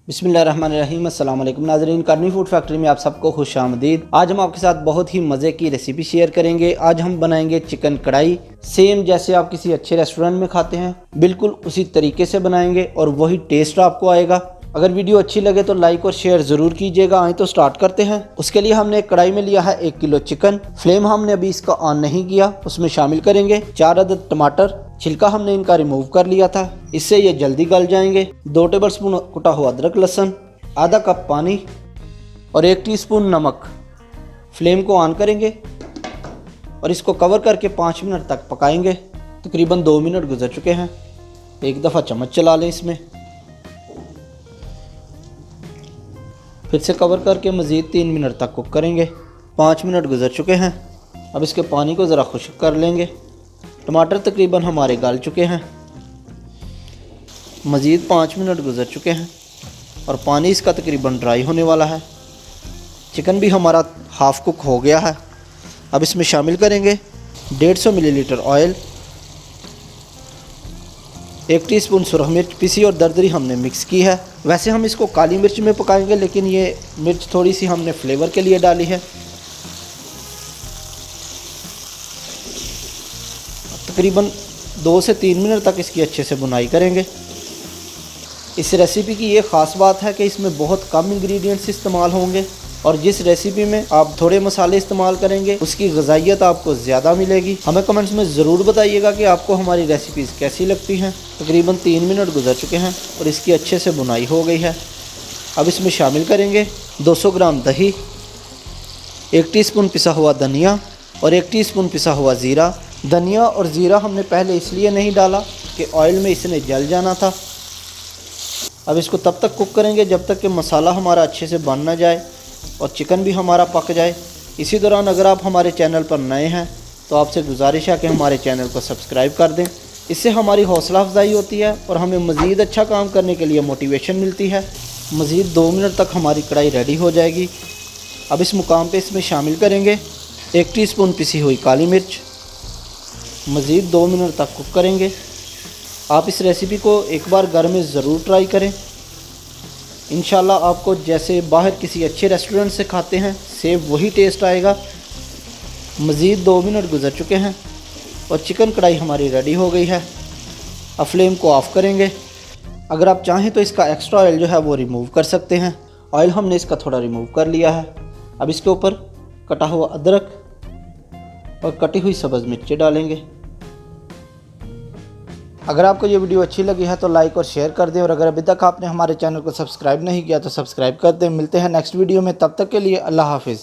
बिस्मिल्लाहिर्रहमानिर्रहीम। अस्सलाम वालेकुम नाज़रीन, करनी फूड फैक्ट्री में आप सबको खुश आमदीद। आज हम आपके साथ बहुत ही मज़े की रेसिपी शेयर करेंगे। आज हम बनाएंगे चिकन कढ़ाई, सेम जैसे आप किसी अच्छे रेस्टोरेंट में खाते हैं बिल्कुल उसी तरीके से बनाएंगे और वही टेस्ट आपको आएगा। अगर वीडियो अच्छी लगे तो लाइक और शेयर ज़रूर कीजिएगा। आए तो स्टार्ट करते हैं। उसके लिए हमने एक कढ़ाई में लिया है 1 किलो चिकन। फ्लेम हमने अभी इसका ऑन नहीं किया। उसमें शामिल करेंगे 4 अदद टमाटर, छिलका हमने इनका रिमूव कर लिया था, इससे ये जल्दी गल जाएंगे। 2 टेबलस्पून कुटा हुआ अदरक लहसुन, आधा कप पानी और 1 टीस्पून नमक। फ्लेम को ऑन करेंगे और इसको कवर करके 5 मिनट तक पकाएंगे। तकरीबन 2 मिनट गुजर चुके हैं। एक दफ़ा चम्मच चला लें इसमें, फिर से कवर करके मज़ीद 3 मिनट तक कुक करेंगे। 5 मिनट गुजर चुके हैं। अब इसके पानी को ज़रा खुश्क कर लेंगे। टमाटर तकरीबन हमारे गल चुके हैं। मज़ीद 5 मिनट गुजर चुके हैं और पानी इसका तकरीबन ड्राई होने वाला है। चिकन भी हमारा हाफ़ कुक हो गया है। अब इसमें शामिल करेंगे 150 मिलीलीटर ऑयल, 1 टीस्पून सुरख मिर्च पिसी और दरदरी हमने मिक्स की है। वैसे हम इसको काली मिर्च में पकाएंगे, लेकिन ये मिर्च थोड़ी सी हमने फ्लेवर के लिए डाली है। तकरीबन 2 से 3 मिनट तक इसकी अच्छे से बुनाई करेंगे। इस रेसिपी की ये ख़ास बात है कि इसमें बहुत कम इंग्रेडिएंट्स इस्तेमाल होंगे और जिस रेसिपी में आप थोड़े मसाले इस्तेमाल करेंगे उसकी ग़िज़ाइयत आपको ज़्यादा मिलेगी। हमें कमेंट्स में ज़रूर बताइएगा कि आपको हमारी रेसिपीज़ कैसी लगती हैं। तकरीबन 3 मिनट गुजर चुके हैं और इसकी अच्छे से बुनाई हो गई है। अब इसमें शामिल करेंगे 200 ग्राम दही, 1 टीस्पून पिसा हुआ धनिया और 1 टीस्पून पिसा हुआ ज़ीरा। धनिया और ज़ीरा हमने पहले इसलिए नहीं डाला कि ऑयल में इसने जल जाना था। अब इसको तब तक कुक करेंगे जब तक कि मसाला हमारा अच्छे से बन ना जाए और चिकन भी हमारा पक जाए। इसी दौरान अगर आप हमारे चैनल पर नए हैं तो आपसे गुजारिश है कि हमारे चैनल को सब्सक्राइब कर दें। इससे हमारी हौसला अफजाई होती है और हमें मज़ीद अच्छा काम करने के लिए मोटिवेशन मिलती है। मज़ीद 2 मिनट तक हमारी कढ़ाई रेडी हो जाएगी। अब इस मुकाम पे इसमें शामिल करेंगे 1 टीस्पून पिसी हुई काली मिर्च। मज़ीद 2 मिनट तक कुक करेंगे। आप इस रेसिपी को एक बार घर में ज़रूर ट्राई करें। इंशाल्लाह आपको जैसे बाहर किसी अच्छे रेस्टोरेंट से खाते हैं सेम वही टेस्ट आएगा। मज़ीद 2 मिनट गुजर चुके हैं और चिकन कढ़ाई हमारी रेडी हो गई है। अब फ्लेम को ऑफ़ करेंगे। अगर आप चाहें तो इसका एक्स्ट्रा ऑयल जो है वो रिमूव कर सकते हैं। ऑयल हमने इसका थोड़ा रिमूव कर लिया है। अब इसके ऊपर कटा हुआ अदरक और कटी हुई सब्ज़ मिर्चें डालेंगे। अगर आपको ये वीडियो अच्छी लगी है तो लाइक और शेयर कर दें और अगर अभी तक आपने हमारे चैनल को सब्सक्राइब नहीं किया तो सब्सक्राइब कर दें। मिलते हैं नेक्स्ट वीडियो में, तब तक के लिए अल्लाह हाफिज़।